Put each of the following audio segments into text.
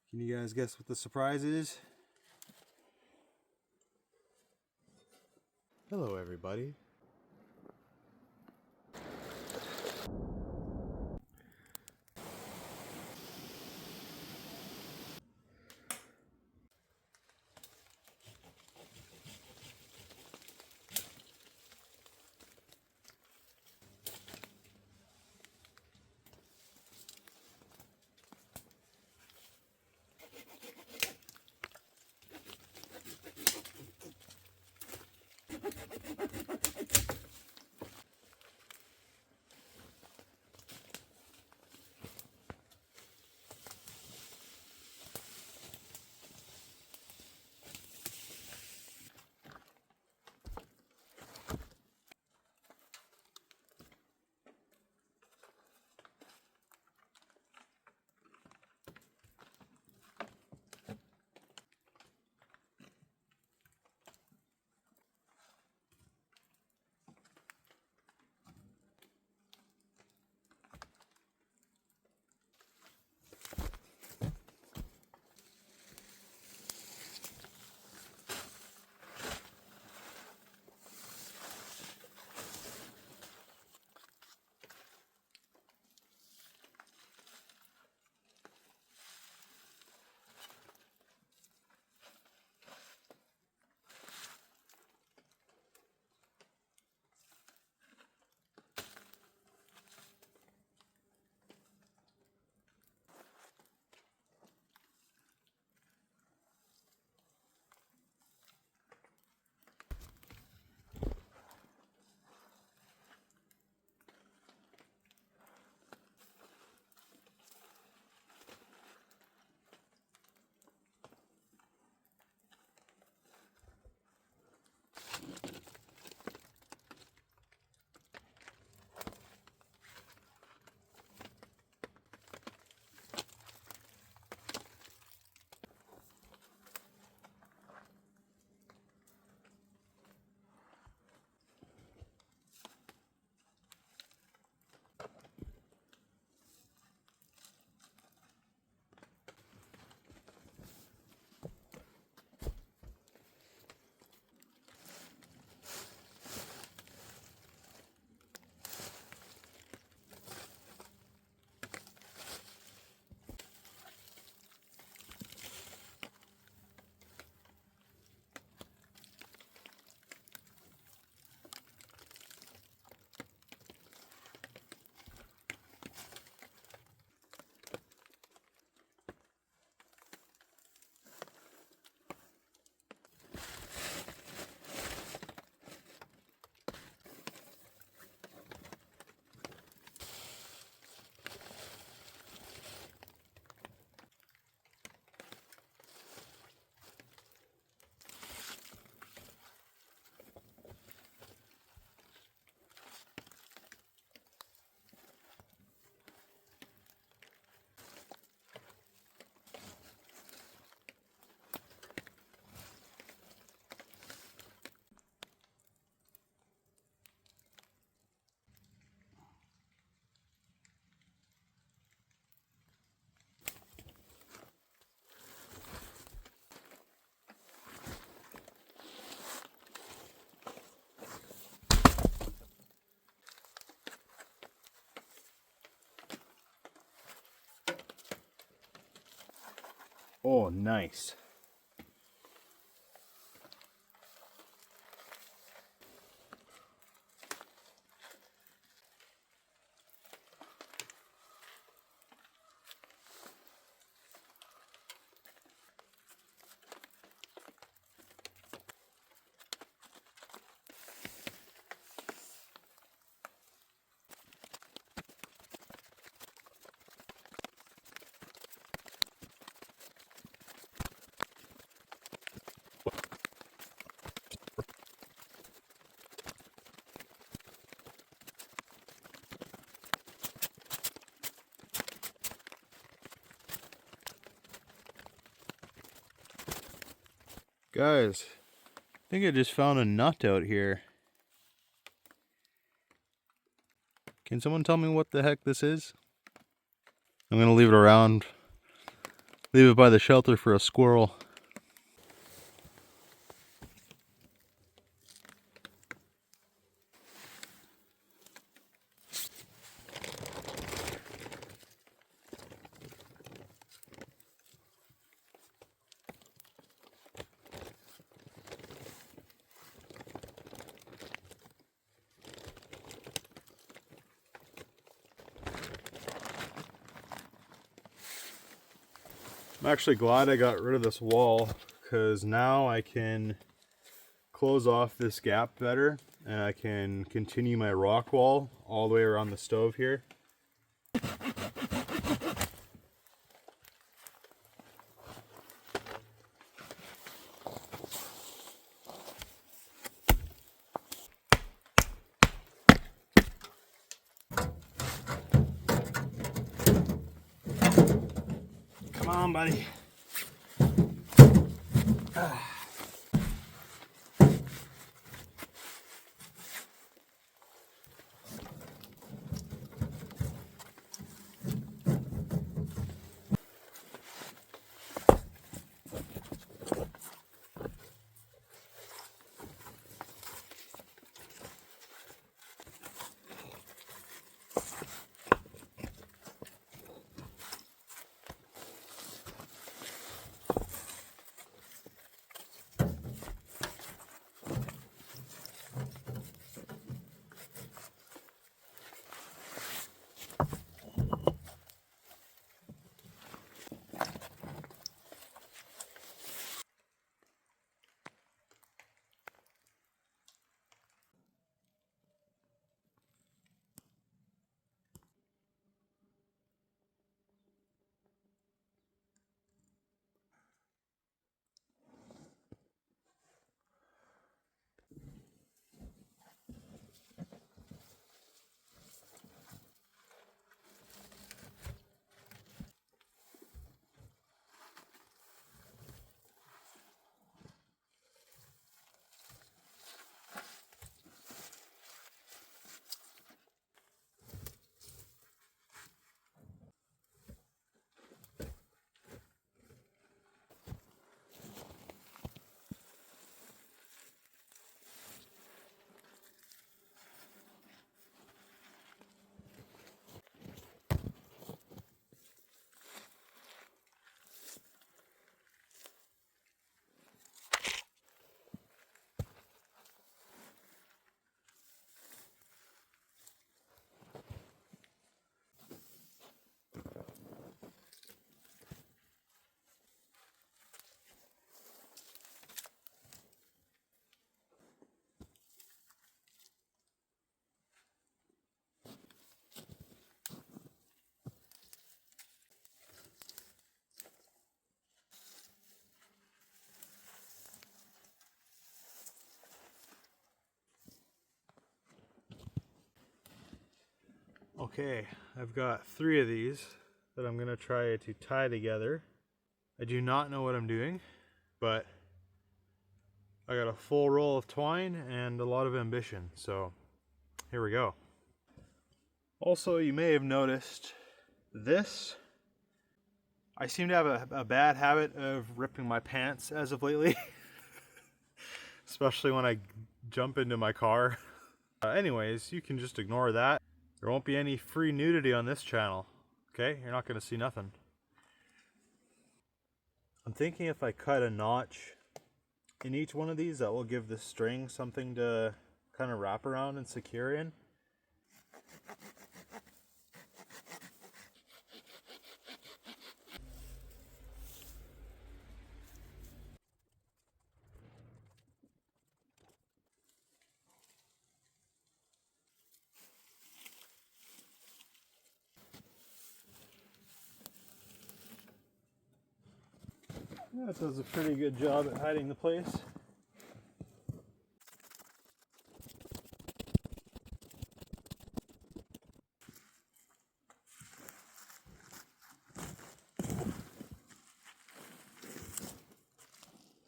Can you guys guess what the surprise is? Hello, everybody. Oh, nice. Guys, I think I just found a nut out here. Can someone tell me what the heck this is? I'm gonna leave it Leave it by the shelter for a squirrel. I'm actually glad I got rid of this wall, because now I can close off this gap better and I can continue my rock wall all the way around the stove here. Come on, buddy. Okay, I've got 3 of these that I'm going to try to tie together. I do not know what I'm doing, but I got a full roll of twine and a lot of ambition, so here we go. Also, you may have noticed this. I seem to have a bad habit of ripping my pants as of lately, especially when I jump into my car. Anyways, you can just ignore that. There won't be any free nudity on this channel, okay? You're not going to see nothing. I'm thinking if I cut a notch in each one of these, that will give the string something to kind of wrap around and secure in. That does a pretty good job at hiding the place.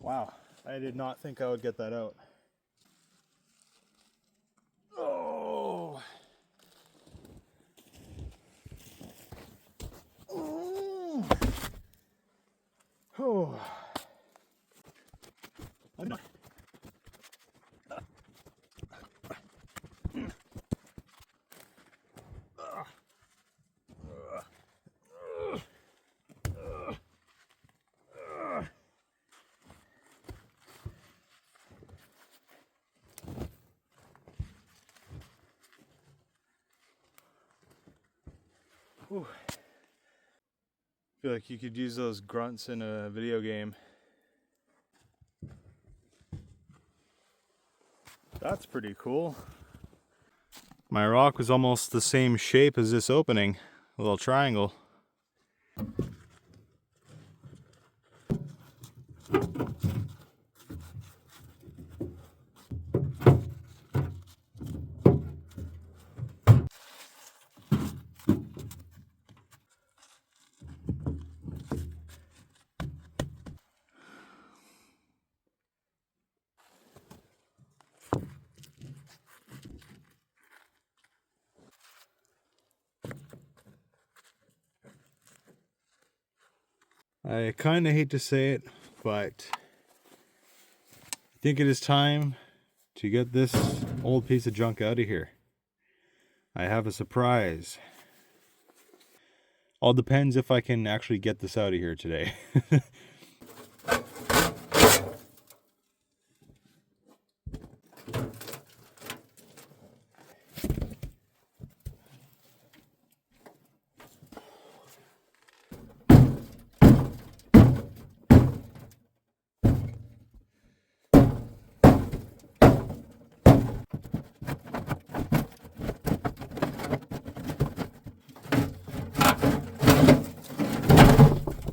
Wow, I did not think I would get that out. Oh! Oh. Whew. I feel like you could use those grunts in a video game. That's pretty cool. My rock was almost the same shape as this opening, a little triangle. I kind of hate to say it, but I think it is time to get this old piece of junk out of here. I have a surprise. All depends if I can actually get this out of here today.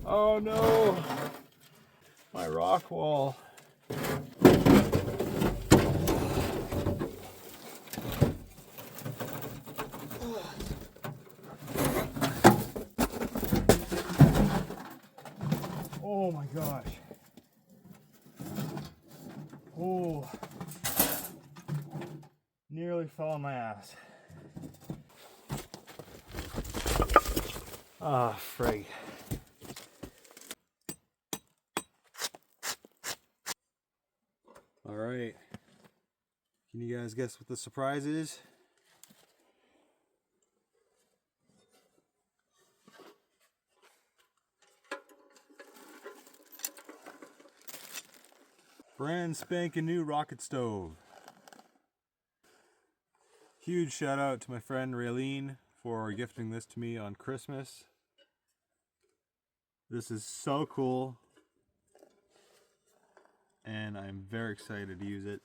Oh no! My rock wall. Oh my gosh. Oh. Nearly fell on my ass. Ah, frig. All right. Can you guys guess what the surprise is? Brand spanking new rocket stove. Huge shout out to my friend Raylene for gifting this to me on Christmas. This is so cool, and I'm very excited to use it.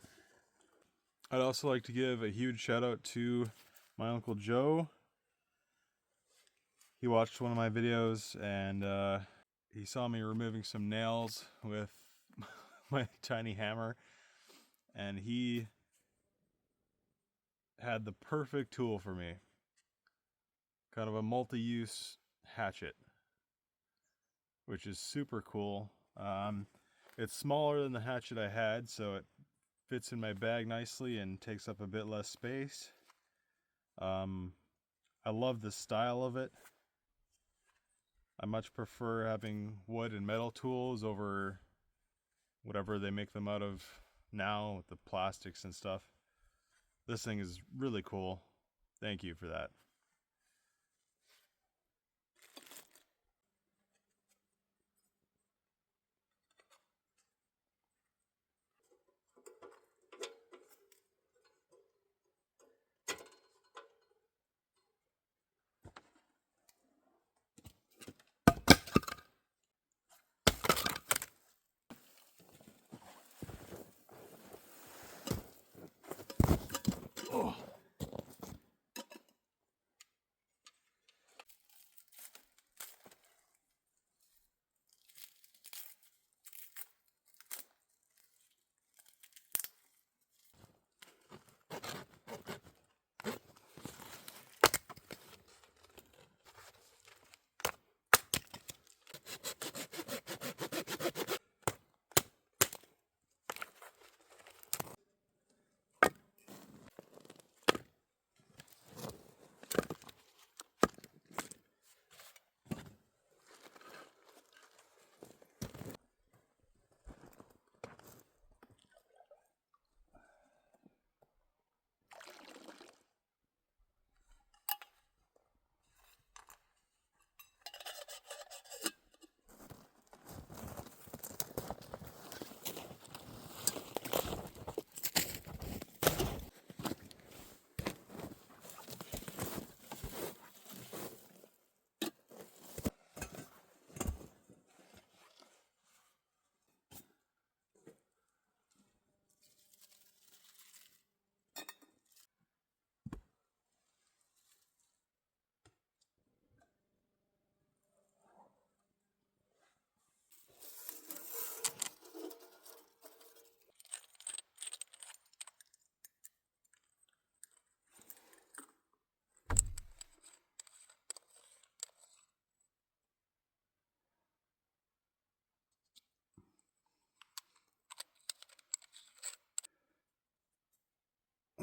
I'd also like to give a huge shout out to my Uncle Joe. He watched one of my videos and he saw me removing some nails with my tiny hammer, and he had the perfect tool for me. Kind of a multi-use hatchet, which is super cool. It's smaller than the hatchet I had, so it fits in my bag nicely and takes up a bit less space. I love the style of it. I much prefer having wood and metal tools over whatever they make them out of now with the plastics and stuff. This thing is really cool. Thank you for that. Oh.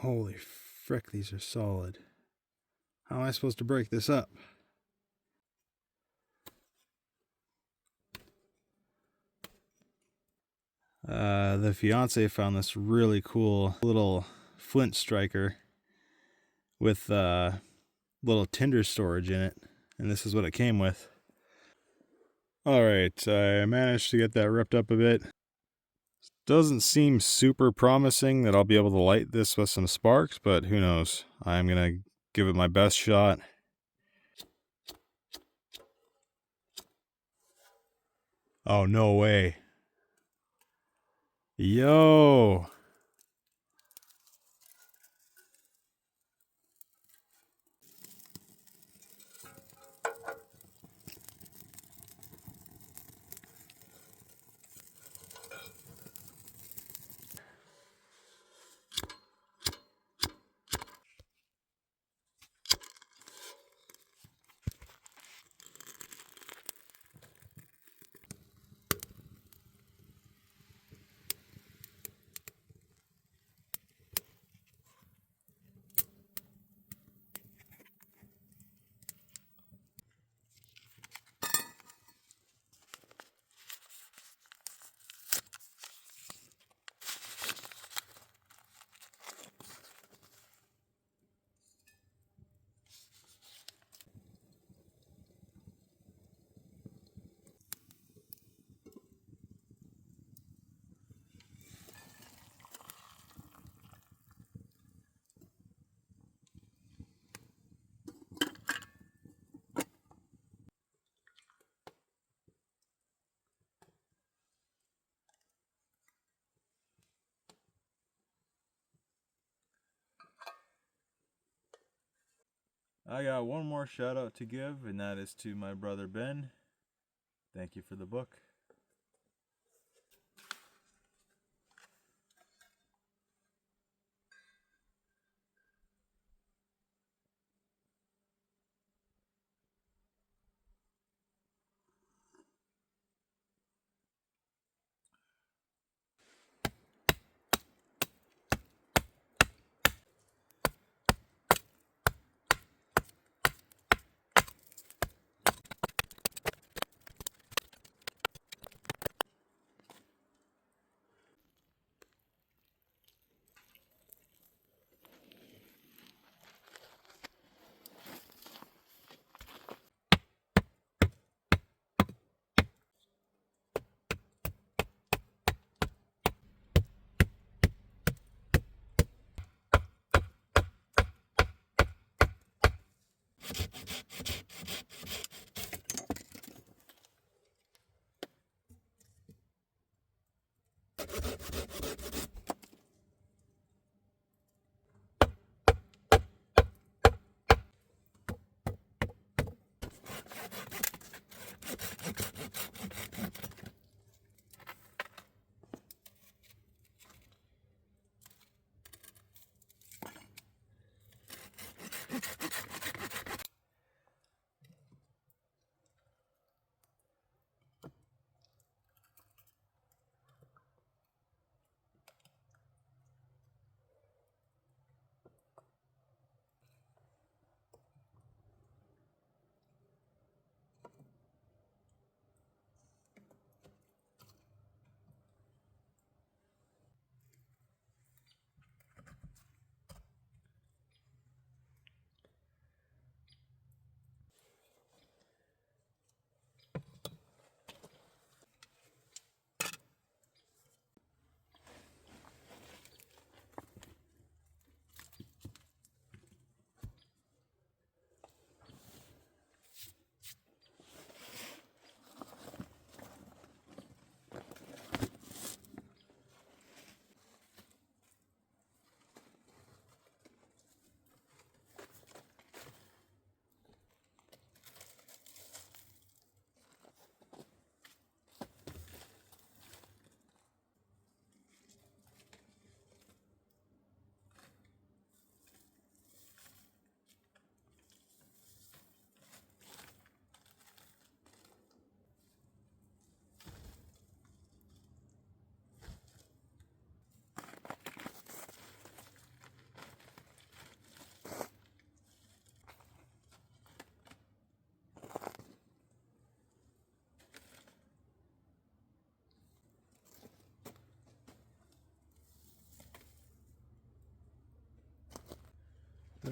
Holy frick, these are solid. How am I supposed to break this up? The fiance found this really cool little flint striker with little tinder storage in it, and this is what it came with. Alright, I managed to get that ripped up a bit. Doesn't seem super promising that I'll be able to light this with some sparks, but who knows. I'm gonna give it my best shot. Oh, no way. Yo! I got one more shout out to give, and that is to my brother Ben. Thank you for the book.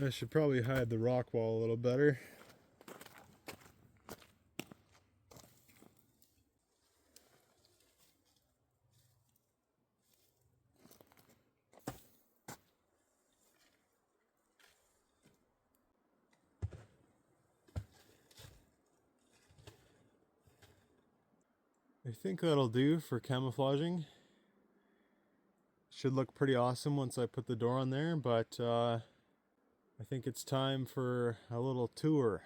I should probably hide the rock wall a little better. I think that'll do for camouflaging. Should look pretty awesome once I put the door on there, but I think it's time for a little tour.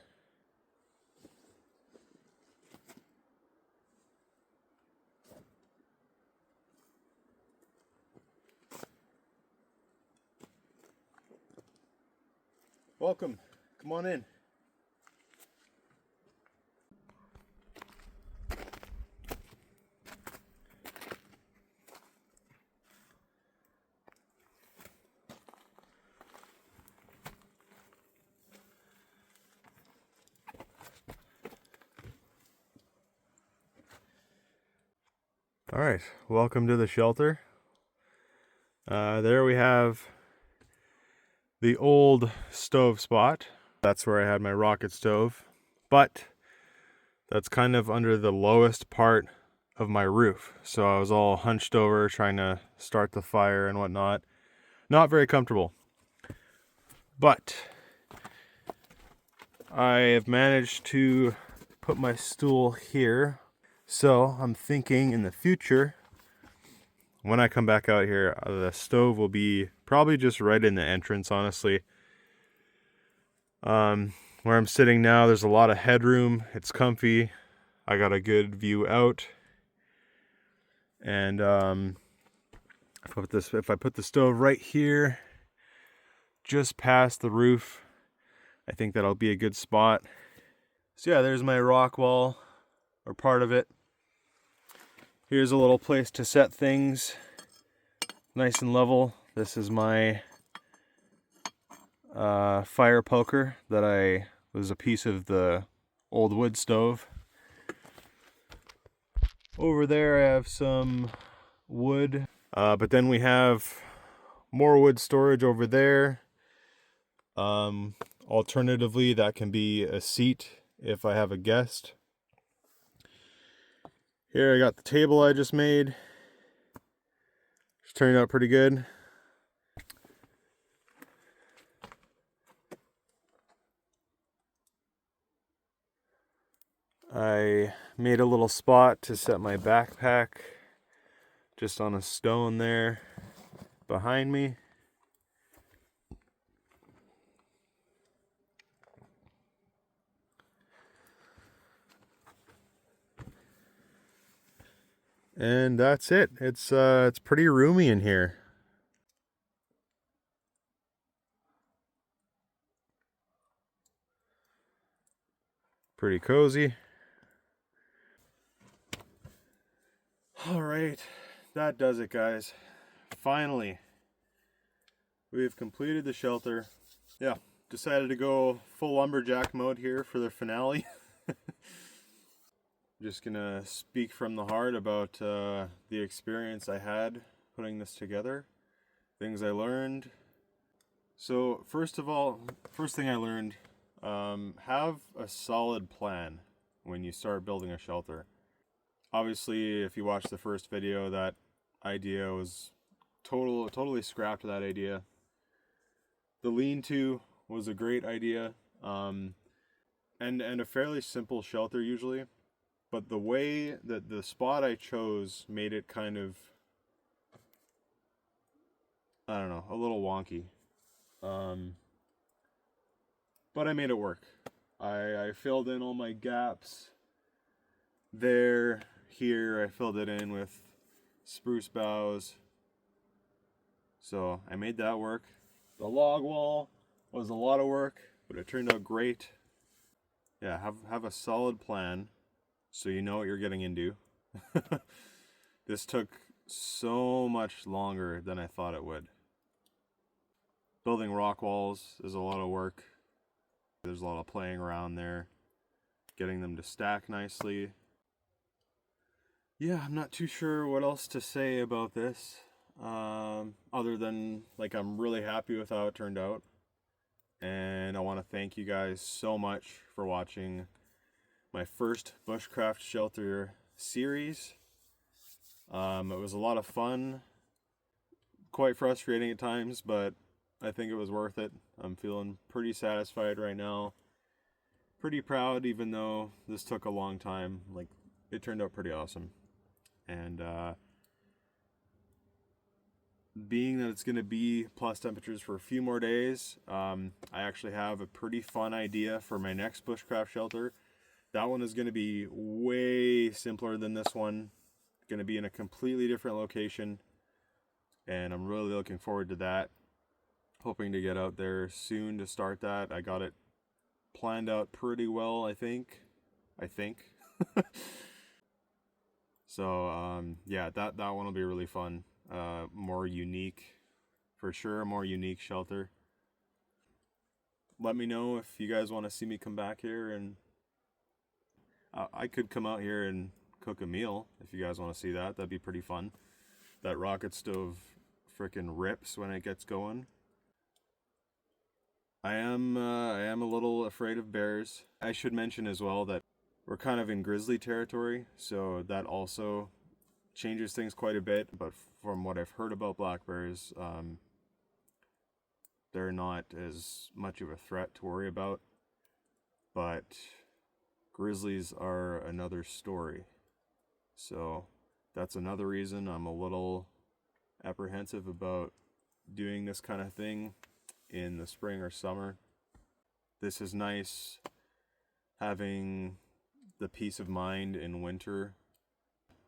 Welcome. Come on in. All right, welcome to the shelter. There we have the old stove spot. That's where I had my rocket stove, but that's kind of under the lowest part of my roof. So I was all hunched over trying to start the fire and whatnot. Not very comfortable. But I have managed to put my stool here. So I'm thinking in the future, when I come back out here, the stove will be probably just right in the entrance, honestly. Where I'm sitting now, there's a lot of headroom. It's comfy. I got a good view out. And if I put the stove right here, just past the roof, I think that'll be a good spot. So yeah, there's my rock wall, or part of it. Here's a little place to set things nice and level. This is my fire poker that was a piece of the old wood stove. Over there I have some wood, but then we have more wood storage over there. Alternatively, that can be a seat if I have a guest. Here I got the table I just made. It's turning out pretty good. I made a little spot to set my backpack just on a stone there behind me. And that's it. It's pretty roomy in here. Pretty cozy. All right, that does it, guys. Finally, we've completed the shelter. Yeah, decided to go full lumberjack mode here for the finale. Just gonna speak from the heart about the experience I had putting this together, things I learned. So first thing I learned, have a solid plan when you start building a shelter. Obviously, if you watch the first video, that idea was totally scrapped that idea. The lean-to was a great idea, and a fairly simple shelter usually. But the way that the spot I chose made it kind of, I don't know, a little wonky. But I made it work. I filled in all my gaps. There, here, I filled it in with spruce boughs. So I made that work. The log wall was a lot of work, but it turned out great. Yeah, have a solid plan, so you know what you're getting into. This took so much longer than I thought it would. Building rock walls is a lot of work. There's a lot of playing around there, getting them to stack nicely. Yeah, I'm not too sure what else to say about this, other than like I'm really happy with how it turned out. and I want to thank you guys so much for watching my first Bushcraft shelter series. It was a lot of fun, quite frustrating at times, but I think it was worth it. I'm feeling pretty satisfied right now. Pretty proud, even though this took a long time. Like, it turned out pretty awesome. And being that it's going to be plus temperatures for a few more days, I actually have a pretty fun idea for my next Bushcraft shelter. That one is going to be way simpler than this one. Going to be in a completely different location, and I'm really looking forward to that. Hoping to get out there soon to start that. I got it planned out pretty well, I think. So yeah, that one will be really fun. More unique, for sure. A more unique shelter. Let me know if you guys want to see me come back here, and I could come out here and cook a meal if you guys want to see that. That'd be pretty fun. That rocket stove freaking rips when it gets going. I am a little afraid of bears. I should mention as well that we're kind of in grizzly territory, so that also changes things quite a bit. But from what I've heard about black bears, they're not as much of a threat to worry about. But grizzlies are another story. So that's another reason I'm a little apprehensive about doing this kind of thing in the spring or summer. This is nice having the peace of mind in winter.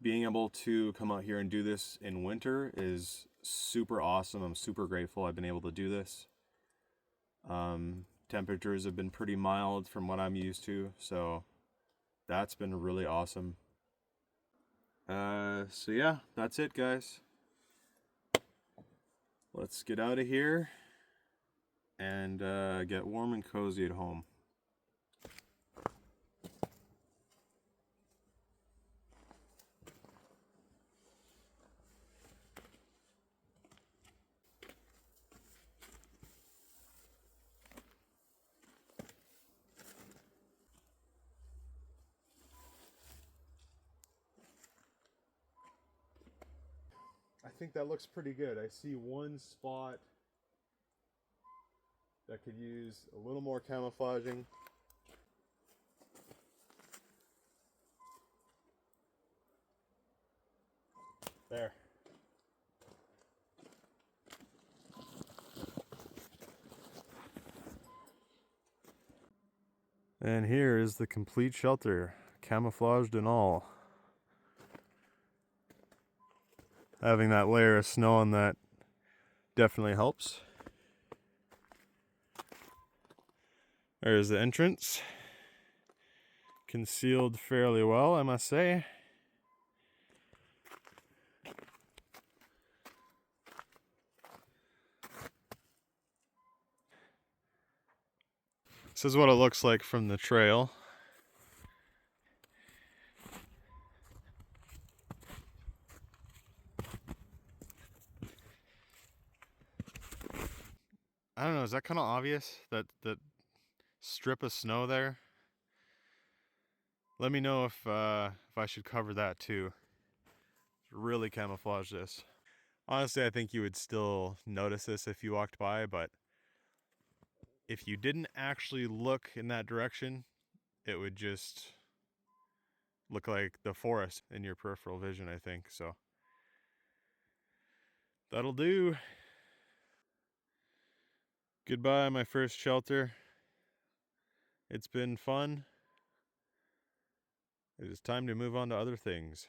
Being able to come out here and do this in winter is super awesome. I'm super grateful I've been able to do this. Temperatures have been pretty mild from what I'm used to, so that's been really awesome. So yeah, that's it, guys. Let's get out of here and get warm and cozy at home. I think that looks pretty good. I see one spot that could use a little more camouflaging. There. And here is the complete shelter, camouflaged and all. Having that layer of snow on that definitely helps. There's the entrance. Concealed fairly well, I must say. This is what it looks like from the trail. I don't know, is that kind of obvious? That strip of snow there? Let me know if I should cover that too. Really camouflage this. Honestly, I think you would still notice this if you walked by, but if you didn't actually look in that direction, it would just look like the forest in your peripheral vision, I think. So that'll do. Goodbye, my first shelter. It's been fun. It is time to move on to other things.